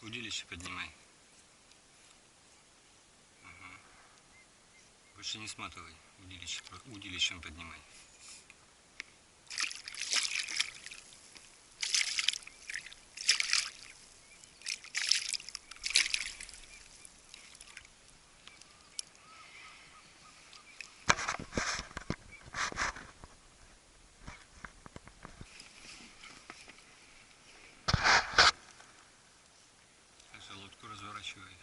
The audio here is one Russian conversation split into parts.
Удилище поднимай. Ага. Больше не сматывай. Удилищем поднимай. Лодку разворачивай.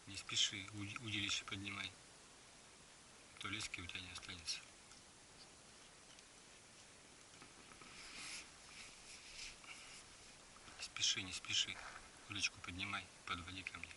Не спеши, удилище поднимай. То лески у тебя не останется. Не спеши, не спеши. Удочку поднимай, подводи ко мне.